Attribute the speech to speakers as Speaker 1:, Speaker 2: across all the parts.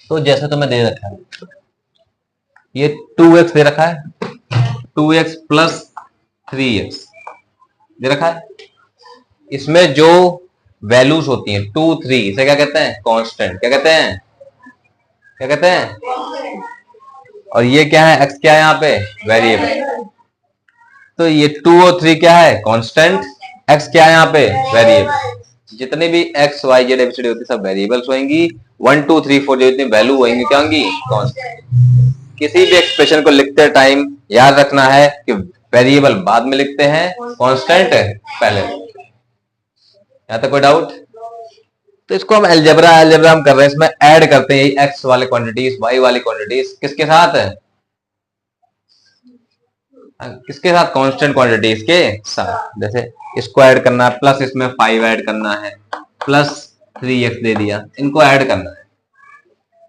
Speaker 1: तो जैसे तुम्हें दे रखा है, ये 2x दे रखा है, 2x प्लस 3x दे रखा है। इसमें जो वैल्यूज होती हैं 2 3, इसे क्या कहते हैं? कांस्टेंट। क्या कहते हैं? क्या कहते हैं? और ये क्या है? x क्या है यहाँ पे? वेरिएबल। तो ये 2 और 3 क्या है? कांस्टेंट। x क्या है यहाँ पे? वेरिएबल। जितने भी x y z एबीसीडी होती है सब वेरिएबल्स होंगी। 1 2 3 4 जो जितनी वैल्यू होंगी क्या होंगी? कांस्टेंट। किसी भी एक्सप्रेशन को लिखते टाइम याद रखना है कि वेरिएबल बाद में लिखते हैं, कांस्टेंट पहले। यहाँ तक कोई डाउट? तो इसको हम अलजेब्रा हम कर रहे हैं, इसमें ऐड करते हैं यही एक्स वाले क्वांटिटीज वाई वाली क्वांटिटीज किसके साथ है? किसके साथ? कांस्टेंट क्वांटिटीज के साथ। जैसे इसको ऐड करना है, प्लस इसमें 5 ऐड करना है, प्लस 3x दे दिया, इनको ऐड करना है,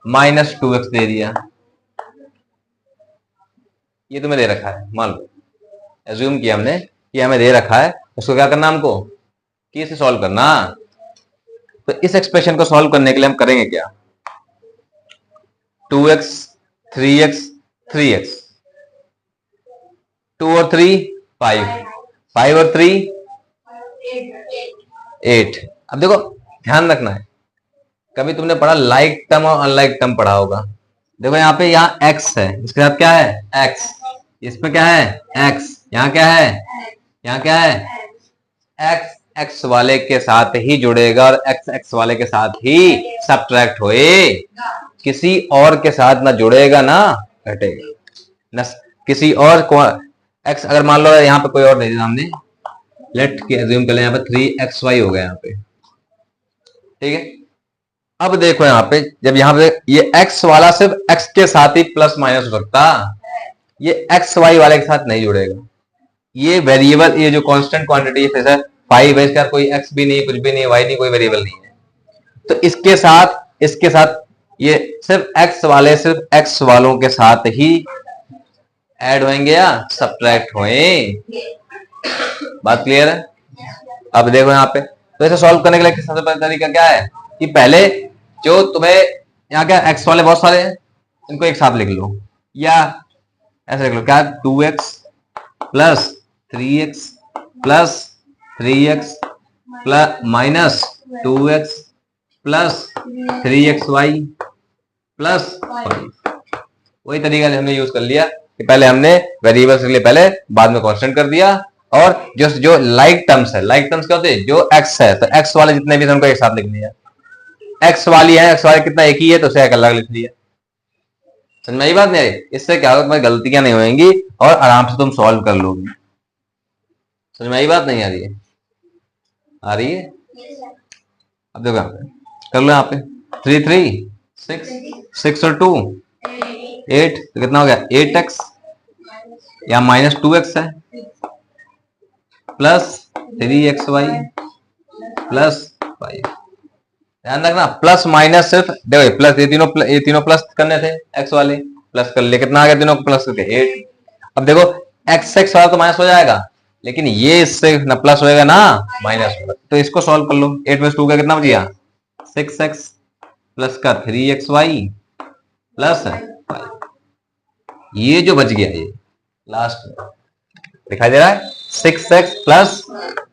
Speaker 1: माइनस 2x दे दिया। ये तुम्हें दे रखा है, मान लो एज्यूम किया हमने कि हमें दे रखा है, उसको क्या करना हमको? कि इसे सॉल्व करना। तो इस एक्सप्रेशन को सॉल्व करने के लिए हम करेंगे क्या? 2x 3x 3x, 2 और 3 5, 5 और 3 8। अब देखो ध्यान रखना है, कभी तुमने पढ़ा लाइक टर्म और अनलाइक टर्म पढ़ा होगा। देखो यहाँ पे यहाँ x है, इसके साथ क्या है? x। इसमें क्या है? x। यहाँ क्या है? यहाँ क्या है? x x वाले के साथ ही जुड़ेगा और x x वाले के साथ ही सब्ट्रैक्ट होए, किसी और के साथ ना जुड़ेगा ना घटेगा ना किसी और को। x अगर मान लो यहाँ पे कोई और नहीं हमने लेट के एज्यूम कर ले, यहाँ पे 3xy हो गया यहाँ पे, ठीक है। अब देखो यहाँ पे जब यहाँ पे ये x वाला सिर्फ x के साथ ही प्लस माइनस हो सकता, ये xy वाले के साथ नहीं जुड़ेगा। ये वेरिएबल, ये जो कांस्टेंट क्वांटिटी है जैसे 5 है, इसका कोई x भी नहीं, कुछ भी नहीं, y नहीं, कोई वेरिएबल नहीं है। तो इसके साथ ये सिर्फ x वाले सिर्फ x वालों के साथ ही ऐड होंगे या सब्ट्रैक्ट होए। बात क्लियर है? अब देखो यहाँ पे, तो इसे सॉल्व करने के लिए सबसे पहला तरीका क्या है कि पहले जो तुम्हें यहाँ क्या x वाले बहुत सारे हैं, इनको एक साथ लिख लो, या ऐसे लिख लो क्या? 2x plus 3x plus 3x plus minus 2x plus 3xy plus 5। वही तरीका हमने यूज कर लिया कि पहले हमने वेरिएबल्स के लिए पहले, बाद में कांस्टेंट कर दिया। और जो लाइक टर्म्स है, लाइक टर्म्स क्या होते हैं? जो x है तो x वाले जितने भी उनको एक साथ लिख लिया, x वाली है, x वाले कितना एक ही है तो उसे एक अलग लिख लिया। समझ में आई बात? नहीं? इससे क्या होगा, तुम्हारी गलतियां नहीं होंगी और आराम से तुम सॉल्व कर लोगे। समझ में आई बात? नहीं आ रही है? आ रही है? अब देखो यहाँ पे कर लो, यहाँ पे 3 3 6 6 और 2 8, तो कितना हो गया? 8x या माइनस 2x है प्लस 3xy प्लस 5। ध्यान रखना प्लस माइनस सिर्फ देखो प्लस, ये तीनों प्लस करने थे, x वाले प्लस कर लिए, कितना आ गया? तीनों प्लस करके 8। अब देखो x x वाला तो माइनस हो जाएगा, लेकिन ये इससे ना प्लस होएगा ना माइनस होगा, तो इसको सॉल्व कर लो। 8 प्लस 2 का कितना बचिया? 6x प्लस का 3xy प्लस 5। ये जो बच गया, ये लास्ट में दिखाई दे रहा है, 6x प्लस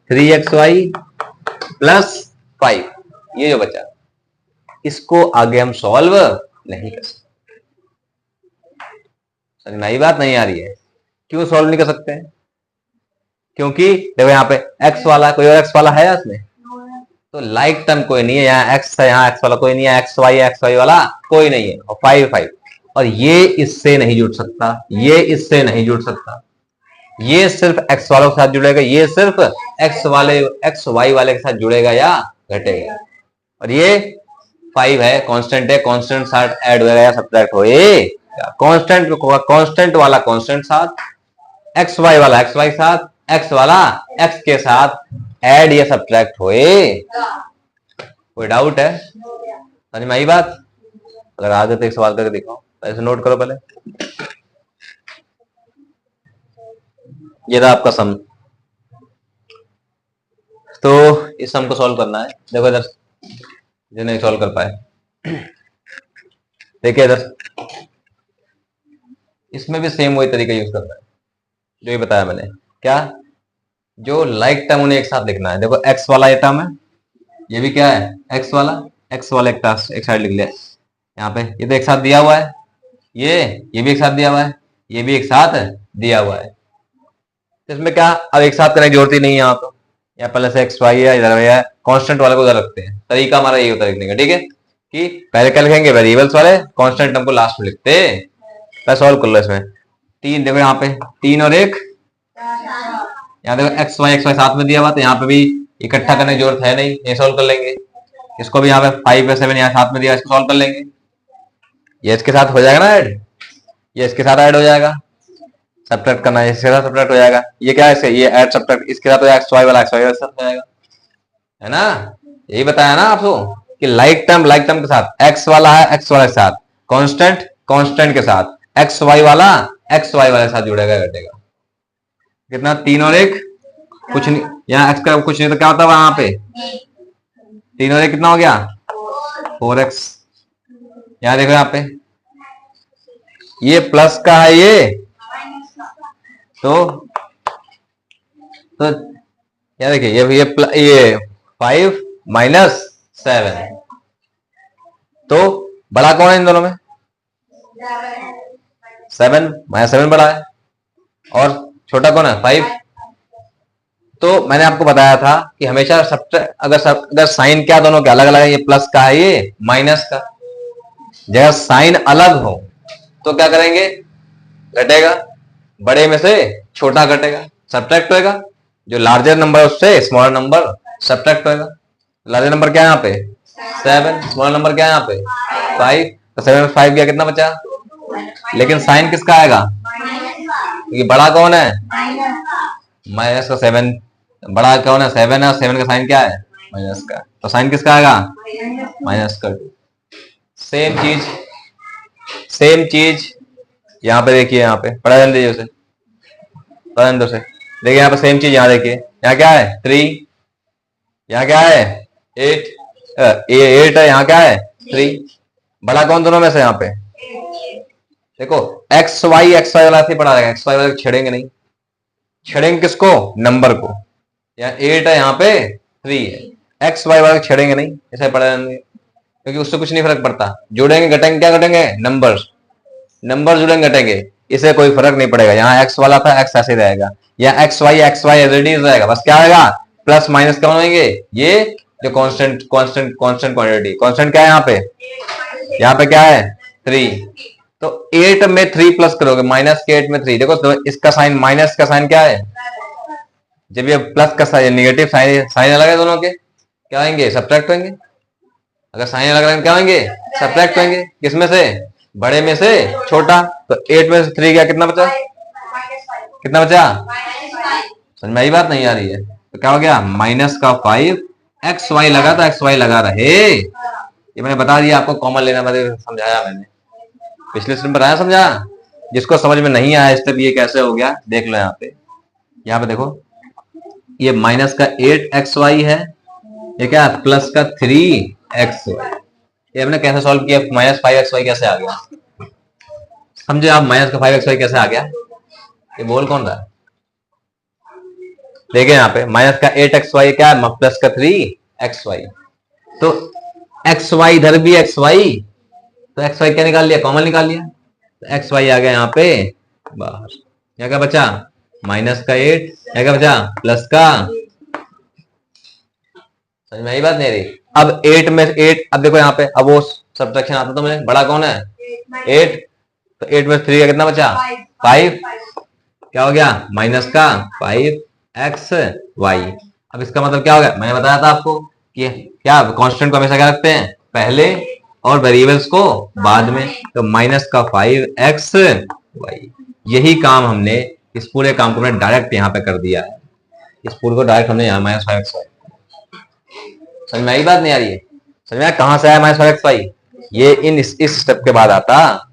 Speaker 1: 3xy प्लस 5, ये जो बचा, इसको आगे हम सॉल्व नहीं कर सकते। समझ में आई बात? नहीं आ रही है? क्यों सॉल्व नहीं कर सकते हैं? क्योंकि देखो यहाँ पे x वाला, कोई और x वाला है इसमें? तो लाइक टर्म कोई नहीं है, यहाँ x है, यहाँ x वाला कोई नहीं है, x y वाला कोई नहीं है, और 5 5, और ये इससे नहीं जुड़ सकता, ये इससे नहीं जुड़ सकता, ये सिर्फ x वालों के साथ जुड़ेगा, ये सिर्फ x y वाले के साथ जुड़ेगा या घटेगा। और ये 5 है, कांस्टेंट है, कांस्टेंट साथ ऐड होएगा या सब्ट्रैक्ट होएगा। कांस्टेंट वाला कांस्टेंट साथ, एक्स वाई वाला एक्स वाई साथ, एक्स वाला एक्स के साथ ऐड या सब्ट्रैक्ट होए। कोई डाउट है? समझ में आई बात? अगर आ गए तो एक सवाल करके दिखाओ, ऐसे नोट करो पहले। ये था आपका सम, तो इस सम को सॉल्व करना है। देखो इधर जो नहीं सॉल्व कर पाए, देखिए इधर, इसमें भी सेम वही तरीका यूज करना है जो ये बताया मैंने। क्या, जो लाइक टर्म उन्हें एक साथ लिखना है। देखो एक्स वाला ये टर्म है, ये भी क्या है एक्स वाला, एक्स वाला एक साइड लिख लिया यहाँ पे, ये तो एक साथ दिया हुआ है, ये भी एक साथ दिया हुआ है, ये भी एक साथ दिया हुआ है। इसमें क्या अब एक साथ करने की जरूरत ही नहीं है यहाँ तो, या पहले से एक्स वाई है इधर है, कांस्टेंट वाले को उधर रखते हैं। तरीका हमारा यही होता है लिखने का, ठीक है, कि पहले क्या लिखेंगे वेरिएबल्स वाले, कांस्टेंट टर्म को लास्ट में लिखते। पहले सॉल्व कर लो इसमें। 3 देखो यहाँ पे 3 और 1, यहाँ देखो एक्स वाई साथ में दिया हुआ, तो यहाँ पे भी इकट्ठा करने की जरूरत है नहीं, ये सॉल्व कर लेंगे। इसको भी यहाँ पे 5 और 7 यहाँ साथ में दिया, इसको सॉल्व कर लेंगे। ये इसके साथ हो जाएगा ना ऐड, ये इसके साथ ऐड हो जाएगा, सब्ट्रैक्ट करना है इसके साथ सब्ट्रैक्ट हो जाएगा। ये क्या है इसके, ये ऐड सब्ट्रैक्ट इसके साथ हो जाएगा, एक्स वाई वाला साथ हो जाएगा, है ना। यही बताया ना आपको कि लाइक टर्म के साथ, एक्स वाला है एक्स वाले के साथ, कांस्टेंट के साथ, एक्स वाई वाला के साथ जुड़ेगा घटेगा। कितना 3 और 1, कुछ नहीं, यहाँ एक्स का कुछ नहीं तो क्या होता है यहाँ पे 3 और 1 कितना हो गया 4x। यहाँ देखो यहाँ पे ये प्लस का है ये, तो यहाँ देखिए ये 5 माइनस 7, तो बड़ा कौन है इन दोनों में 7, -7 बड़ा है, और छोटा कौन है 5। तो मैंने आपको बताया था कि हमेशा अगर साइन क्या दोनों के अलग अलग है, ये प्लस का है ये माइनस का, जगह साइन अलग हो तो क्या करेंगे घटेगा, बड़े में से छोटा घटेगा, सब्ट्रैक्ट होएगा, जो लार्जर नंबर है उससे स्मॉलर नंबर सब्ट्रैक्ट होएगा। लार्जर नंबर क्या है यहाँ पे 7, स्मॉलर नंबर क्या है यहाँ पे 5, तो 7 में 5 गया कितना बचा, लेकिन साइन किसका आएगा, ये बड़ा कौन है माइनस का 7, बड़ा कौन है 7 है, 7 का साइन क्या है माइनस का, तो साइन किसका आएगा माइनस का। सेम चीज यहाँ पे देखिए, यहाँ पे पढ़ा जाने दीजिए उसे, देखिए यहाँ पे सेम चीज, यहाँ देखिए यहाँ क्या है 3, यहाँ क्या है 8 है, यहाँ क्या है 3, बड़ा कौन दोनों में से यहाँ पे देखो एक्स वाई वाला ऐसे पढ़ा रहेगा, एक्स वाई वाले छेड़ेंगे नहीं, छेड़ेंगे किसको नंबर को, यहाँ 8 है यहाँ पे 3 है, एक्स वाई वाले छेड़ेंगे नहीं, ऐसे पढ़ा जाएंगे क्योंकि उससे कुछ नहीं फर्क पड़ता, जुड़ेंगे घटेंगे, क्या घटेंगे नंबर जुड़ेंगे घटेंगे, इसे कोई फर्क नहीं पड़ेगा। यहाँ एक्स वाला था एक्स ऐसे रहेगा, यहाँ एक्स वाई रेडी रहेगा, बस क्या आएगा प्लस माइनस क्या होंगे, ये जो कांस्टेंट क्वांटिटी, कांस्टेंट क्या है यहाँ पे क्या है 3, तो 8 में 3 प्लस करोगे माइनस के 8 में 3, देखो तो इसका साइन माइनस का साइन क्या है, जब ये प्लस का साइन निगेटिव साइन अलग है दोनों के, क्या होंगे सब्ट्रैक्ट होंगे, अगर साइन अलग है क्या होंगे सब्ट्रैक्ट होंगे, किसमें से बड़े में से छोटा, तो 8 में से 3 गया कितना बचा समझ में आई बात नहीं आ रही है, तो क्या हो गया माइनस का 5, एक्स वाई लगा तो एक्स वाई लगा रहे, ये मैंने बता दिया आपको, कॉमन लेना मतलब समझाया मैंने पिछले स्टेप बताया, समझाया। जिसको समझ में नहीं आया स्टेप ये कैसे हो गया देख लो, यहाँ पे देखो ये माइनस का 8xy है, ये क्या प्लस का 3xy, ये हमने कैसे सॉल्व किया, माइनस 5xy कैसे आ गया समझे आप, माइनस का 5xy कैसे आ गया, ये बोल कौन रहा है, देखिए यहाँ पे माइनस का 8xy क्या है प्लस का 3xy, तो xy इधर भी xy, तो xy क्या निकाल लिया कॉमन निकाल लिया, तो xy आ गया यहाँ पे बाहर, यहाँ क्या बचा माइनस का 8, यहाँ क्या बचा प्लस का, समझ में आई बात नहीं रही। अब 8 में 8, अब देखो यहाँ पे अब वो सब्ट्रैक्शन आता तो मुझे, बड़ा कौन है 8, तो 8 में 3 का कितना बचा 5, क्या हो गया माइनस का 5xy। अब इसका मतलब क्या हो गया, मैंने बताया था आपको कि क्या कांस्टेंट को हमेशा क्या रखते हैं पहले और वेरिएबल्स को बाद में, तो माइनस का 5xy, यही काम हमने इस पूरे काम को हमने डायरेक्ट यहाँ पे कर दिया है, इस पूरे को डायरेक्ट हमने यहाँ -5xy, समझ में आई बात नहीं आ रही है, समझ में कहां से आया -5xy, ये इस स्टेप के बाद आता,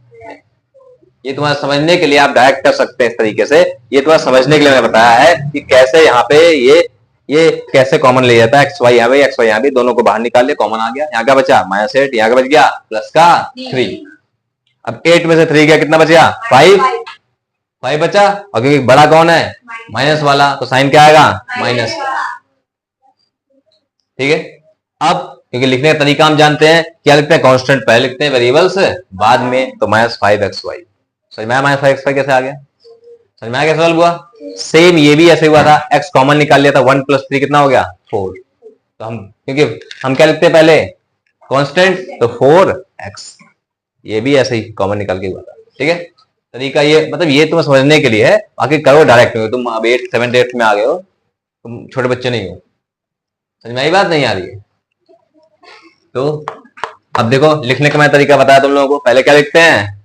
Speaker 1: ये तुम्हारा समझने के लिए आप डायरेक्ट कर सकते हैं इस तरीके से, ये तुम्हारा समझने के लिए मैंने बताया है कि कैसे यहाँ पे ये कैसे कॉमन ले जाता है, xy यहाँ भी दोनों को बाहर निकाल लिया, कॉमन आ गया, यहाँ का बचा -8, यहाँ का बच गया प्लस का 3, अब 8 में से 3 गया, कितना बचा? 5 बचा, और क्योंकि बड़ा कौन है? माइनस वाला, तो साइन क्या आएगा? माइनस। ठीक है। अब क्योंकि लिखने का तरीका हम जानते हैं, क्या लिखते हैं? कांस्टेंट पहले लिखते हैं, वेरिएबल्स बाद में, तो -5xy। समझ में आया -5xy कैसे आ गया? समझ में आया कैसे सॉल्व हुआ? सेम ये भी ऐसे हुआ था, x कॉमन निकाल लिया था, 1 + 3 कितना हो गया? 4। तो हम क्योंकि हम क्या लिखते हैं पहले? कांस्टेंट, तो 4x। ये भी ऐसे ही कॉमन निकाल के हुआ था। ठीक है, तरीका ये, मतलब ये तुम्हें समझने के लिए है, बाकी करो डायरेक्ट में। तुम अब 8, 7, 8 में आ गए हो, तुम छोटे बच्चे नहीं हो। समझ में आई बात? नहीं आ रही है तो अब देखो, लिखने का मैं तरीका बताया तुम लोगों को। पहले क्या लिखते हैं?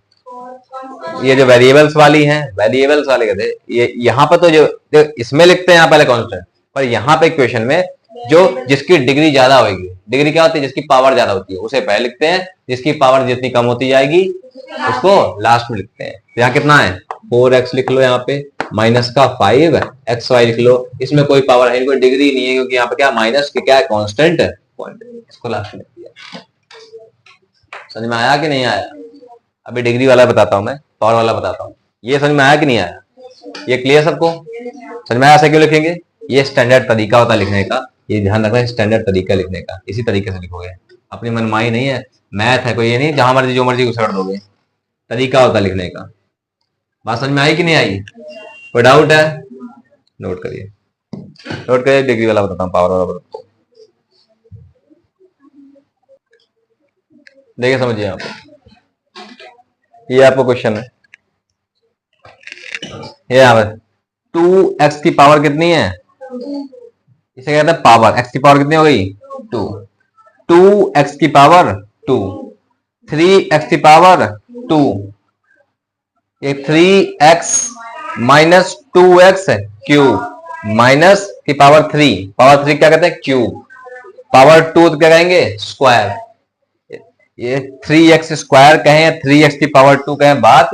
Speaker 1: ये जो वेरिएबल्स वाली हैं, वेरिएबल्स वाले कहते हैं, ये यहाँ पर तो जो इसमें लिखते हैं यहाँ पहले कांस्टेंट, पर यहाँ पे इक्वेशन में जो जिसकी डिग्री ज्यादा होगी, डिग्री क्या होती है? जिसकी पावर ज्यादा होती है, उसे पहले लिखते हैं। जिसकी पावर जितनी कम होती जाएगी उसको लास्ट में लिखते हैं। तो यहाँ कितना है? 4x लिख लो, यहाँ पे माइनस का 5xy लिख लो। इसमें कोई पावर है, कोई डिग्री नहीं है, क्योंकि यहाँ पे क्या माइनस के क्या है? Constant point. इसको लास्ट में लिख दिया। समझ में आया कि नहीं आया? अभी डिग्री वाला बताता हूं, मैं पावर वाला बताता हूं। ये समझ में आया कि नहीं आया? ये क्लियर सबको? समझ में आया? ऐसे क्यों लिखेंगे? ये स्टैंडर्ड तरीका होता है लिखने का, ये ध्यान रखना, स्टैंडर्ड तरीका लिखने का। इसी तरीके से लिखोगे, अपनी मनमानी नहीं है। मैथ है कोई ये नहीं जहां मर्जी जो मर्जी उछाड़ दोगे, तरीका होता है लिखने का। बात समझ में आई कि नहीं आई? कोई डाउट है? नोट करिए, नोट करिए। डिग्री वाला बताता हूँ, पावर वाला बताता हूँ। देखिए समझिए आप, ये आपको क्वेश्चन है, ये यहाँ पर 2x की पावर कितनी है? इसे कहते हैं पावर। x की पावर कितनी हो गई? 2। 2x की पावर 2, 3x की पावर 2, ये 3x minus 2x cube minus की पावर 3। पावर 3 क्या कहते हैं? क्यूब। पावर 2 तो क्या कहेंगे? स्क्वायर। ये 3x स्क्वायर कहें, 3x की पावर 2 कहें, बात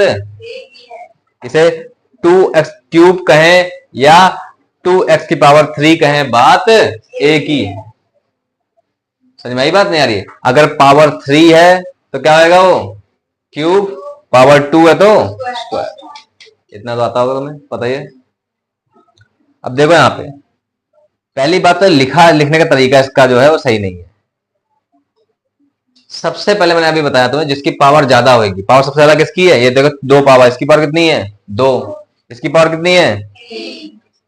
Speaker 1: इसे 2x क्यूब कहें या 2x की पावर 3 कहें, बात एक ही है। समझ में आई बात? नहीं आ रही है? अगर पावर 3 है तो क्या होगा? वो क्यूब, पावर 2 है तो स्क्वायर। इतना तो आता होगा तुम्हें, पता ही है। अब देखो यहाँ पे पहली बात तो लिखने का तरीका इसका जो है वो सही नहीं है। सबसे पहले मैंने अभी बताया तुम्हें, जिसकी पावर ज्यादा होगी, पावर सबसे ज्यादा किसकी है? ये देखो 2 पावर, इसकी पावर कितनी है? 2। इसकी पावर कितनी है?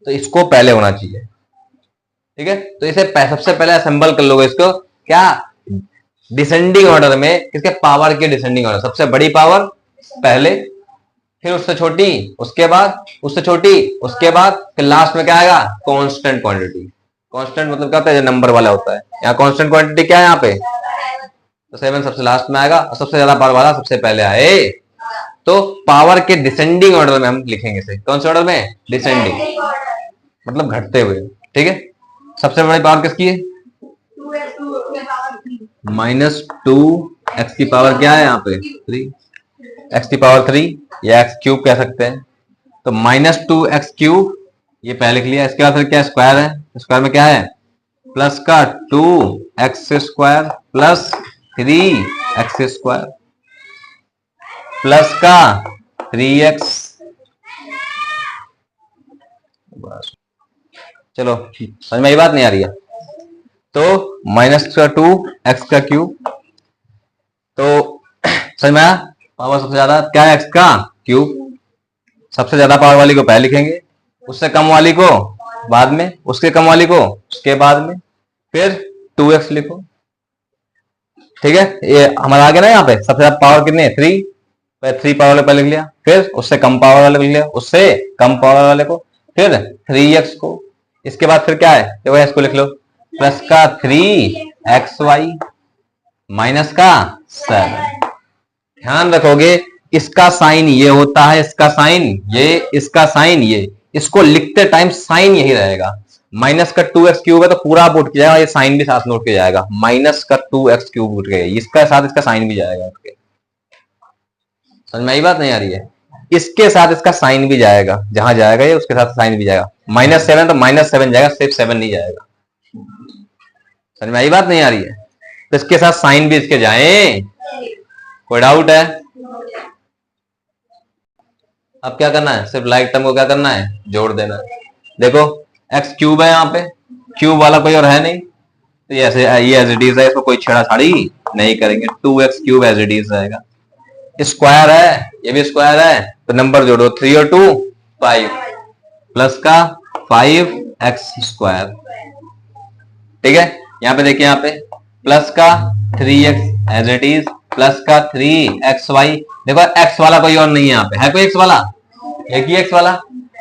Speaker 1: तो इसको पहले होना चाहिए। ठीक है, तो इसे सबसे पहले असेंबल कर लोगे इसको, क्या? डिसेंडिंग ऑर्डर में, किसके? पावर के डिसेंडिंग ऑर्डर। सबसे बड़ी पावर पहले, फिर उससे छोटी, उसके बाद उससे छोटी, उसके बाद फिर लास्ट में क्या आएगा? Constant quantity. कांस्टेंट मतलब क्या होता है? जो नंबर वाला होता है। यहाँ कांस्टेंट क्वांटिटी क्या है? यहाँ पे तो 7 सबसे लास्ट में आएगा, और सबसे ज्यादा पावर वाला सबसे पहले आए। तो पावर के डिसेंडिंग ऑर्डर में हम लिखेंगे इसे। कौन से ऑर्डर में? डिसेंडिंग, मतलब घटते हुए। ठीक है, सबसे बड़ी पावर किसकी है? -2x की पावर क्या है यहाँ पे? 3। x की पावर 3 या x क्यूब कह सकते हैं। तो -2x क्यूब ये पहले लिख लिया। इसके बाद फिर क्या? स्क्वायर है। स्क्वायर में क्या है? प्लस का 2x square plus 3x square plus का 3x। चलो समझ में ये बात नहीं आ रही है? तो -2x का क्यूब, तो समझ में आया? पावर सबसे ज्यादा क्या है? x का क्यूब। सबसे ज्यादा पावर वाली को पहले लिखेंगे, उससे कम वाली को बाद में, उसके कम वाली को उसके बाद में, फिर 2x लिखो। ठीक है, ये हमारा आ गया ना। यहाँ पे सबसे ज्यादा पावर कितनी है? 3। 3 पावर वाले पहले लिख लिया, फिर उससे कम पावर वाले लिख लिया, उससे कम पावर वाले को, फिर 3x को। इसके बाद फिर क्या है? देखो इसको लिख लो, प्लस का 3xy माइनस का 7। ध्यान रखोगे इसका साइन ये होता है, इसका साइन ये, इसका साइन ये। इसको लिखते टाइम साइन यही रहेगा। माइनस का 2x क्यूब है तो पूरा आप उठ के जाएगा, ये साइन भी साथ में उठ के जाएगा। माइनस का 2x क्यूब उठ गया, इसका साथ इसका साइन भी जाएगा। समझ में आई बात? नहीं आ रही है? इसके साथ इसका साइन भी जाएगा, जहां जाएगा ये उसके साथ साइन भी जाएगा। -7 तो -7 जाएगा, सिर्फ 7 नहीं जाएगा। समझ में आई बात? नहीं आ रही है? तो इसके साथ साइन भी इसके जाए। कोई डाउट है? अब क्या करना है, सिर्फ लाइक टर्म को क्या करना है, जोड़ देना है। देखो एक्स क्यूब है, यहाँ पे क्यूब वाला कोई और है नहीं, तो ये ऐसे ये एज इट इज है, इसको कोई छेड़ाछाड़ी नहीं करेंगे, 2x cube as it is रहेगा। स्क्वायर है, ये भी स्क्वायर है, तो नंबर जोड़ो 3 और 2 5 प्लस का 5x स्क्वायर। ठीक है, यहाँ पे देखिए, यहाँ पे प्लस का 3x as it is plus का 3xy। देखो x वाला कोई और नहीं है, यहाँ पे है कोई x वाला, एक ही x वाला,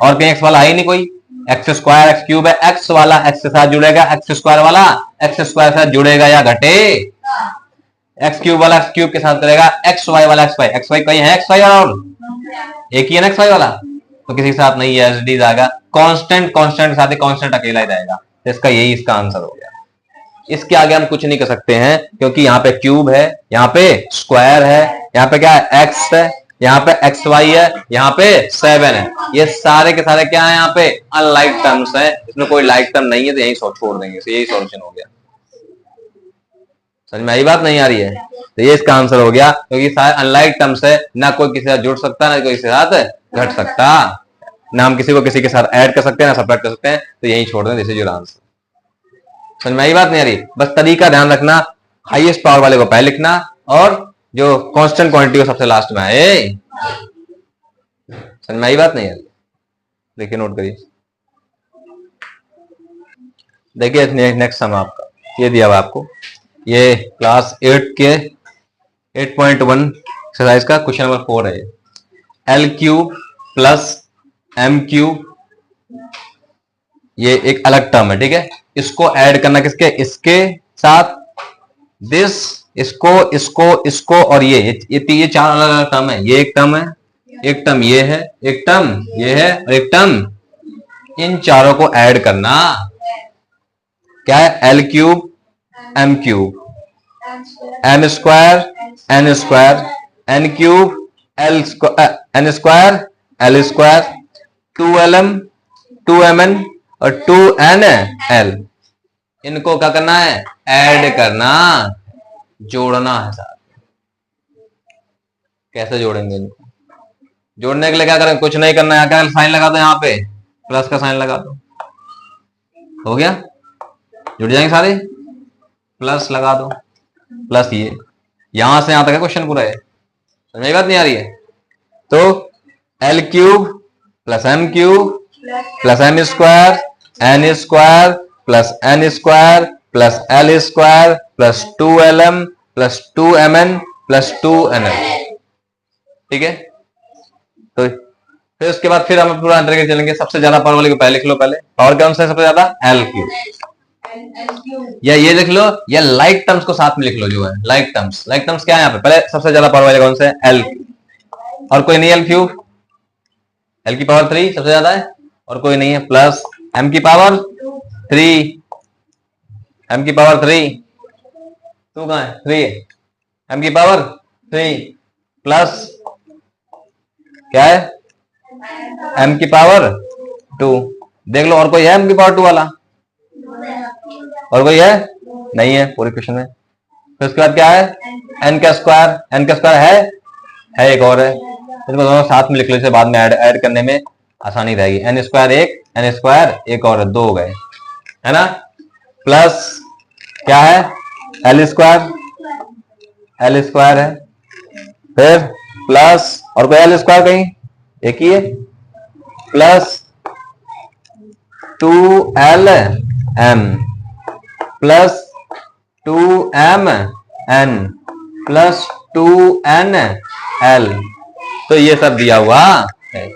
Speaker 1: और कहीं x वाला है ही नहीं कोई। एक्स स्क्वायर एक्स क्यूब है, x वाला x के साथ जुड़ेगा, x स्क्वायर वाला x स्क्वायर के साथ जुड़ेगा या घटे, एक्स क्यूब वाला एक्स क्यूब के साथ करेगा, एक्स वाई वाला एक्स वाई कहीं है एक्स वाई वाला, और एक ही है ना एक्स वाई वाला, तो किसी के साथ नहीं है, एसडी आएगा। कांस्टेंट कांस्टेंट के साथ ही कांस्टेंट अकेला ही रहेगा, तो इसका यही इसका आंसर हो गया। इसके आगे हम कुछ नहीं कर सकते हैं, क्योंकि यहाँ पे क्यूब है, यहाँ पे स्क्वायर है, यहाँ पे क्या है एक्स है, यहाँ पे एक्स वाई है, यहाँ पे 7 है, ये सारे के सारे क्या है, यहाँ पे अनलाइक टर्म्स है, इसमें कोई लाइक टर्म नहीं है, तो यही छोड़ देंगे, तो यही सॉल्यूशन हो गया। समझ में आई बात, नहीं आ रही है, तो ये इसका आंसर हो गया, क्योंकि सारे अनलाइक टर्म्स है, ना कोई किसी के साथ जुड़ सकता, ना कोई किसी के साथ घट सकता, ना हम किसी को किसी के साथ ऐड कर सकते हैं, ना सब्ट्रैक्ट कर सकते हैं, तो यही छोड़ दें, दिस इज योर आंसर। समझ में आई बात, नहीं आ रही, बस तरीका ध्यान रखना, हाईएस्ट पावर वाले को पहले लिखना, और जो कांस्टेंट क्वांटिटी को सबसे लास्ट में आए। समझ में आई बात, नहीं आ रही, देखिए नोट करिए, देखिए नेक्स्ट सम आपका ये दिया हुआ आपको, ये क्लास 8 के 8.1 एक्सरसाइज का क्वेश्चन नंबर 4 है। L cube plus M cube, ये एक अलग टर्म है, ठीक है, इसको ऐड करना किसके, इसके साथ, दिस, इसको इसको इसको और ये चार अलग अलग टर्म है, ये एक टर्म है, एक टर्म ये है, एक टर्म ये है, और एक टर्म, इन चारों को ऐड करना, क्या है, L cube M cube, M square N square, N cube L N square L square, 2lm 2mn और 2nl, इनको क्या करना है, ऐड करना, जोड़ना है साथ। कैसे जोड़ेंगे इनको, जोड़ने के लिए क्या करें, कुछ नहीं करना है, क्या साइन लगा दो, यहाँ पे प्लस का साइन लगा दो, हो गया, जुड़ जाएंगे सारे, प्लस लगा दो, प्लस ये यहां से यहां तक है क्वेश्चन पूरा है, समझ बात नहीं आ रही है, तो L cube plus M cube plus M square N square plus N square plus L square plus 2lm plus 2mn plus 2nl, ठीक है। तो फिर उसके बाद फिर हम पूरा अंदर के चलेंगे, सबसे ज्यादा पावर वाले को पहले लिख लो, पहले पावर कौन सा है सबसे ज्यादा, एल क्यूब, या ये लिख लो, या लाइक टर्म्स को साथ में लिख लो, जो है लाइक टर्म्स क्या है यहाँ पे, पहले सबसे ज्यादा पावर वाले कौन से, एल क्यूब, और कोई नहीं एल क्यूब, एल की पावर 3 सबसे ज्यादा है, और कोई नहीं है, प्लस एम की पावर 3, एम की पावर 3, तू कहां है, 3 एम की पावर 3 प्लस क्या है, एम की पावर 2, देख लो और कोई है एम की पावर 2 वाला, और कोई है नहीं है पूरे क्वेश्चन में। फिर उसके बाद क्या है, एन का स्क्वायर है एक और है, इसको दोनों साथ में लिख लो, इसे बाद में ऐड करने में आसानी रहेगी, एन स्क्वायर एक और 2 हो गए, है ना, प्लस क्या है, एल स्क्वायर है, फिर प्लस और कोई एल स्क्वायर कहीं, एक ही है, plus 2lm plus 2mn plus 2nl, तो ये सब दिया हुआ है।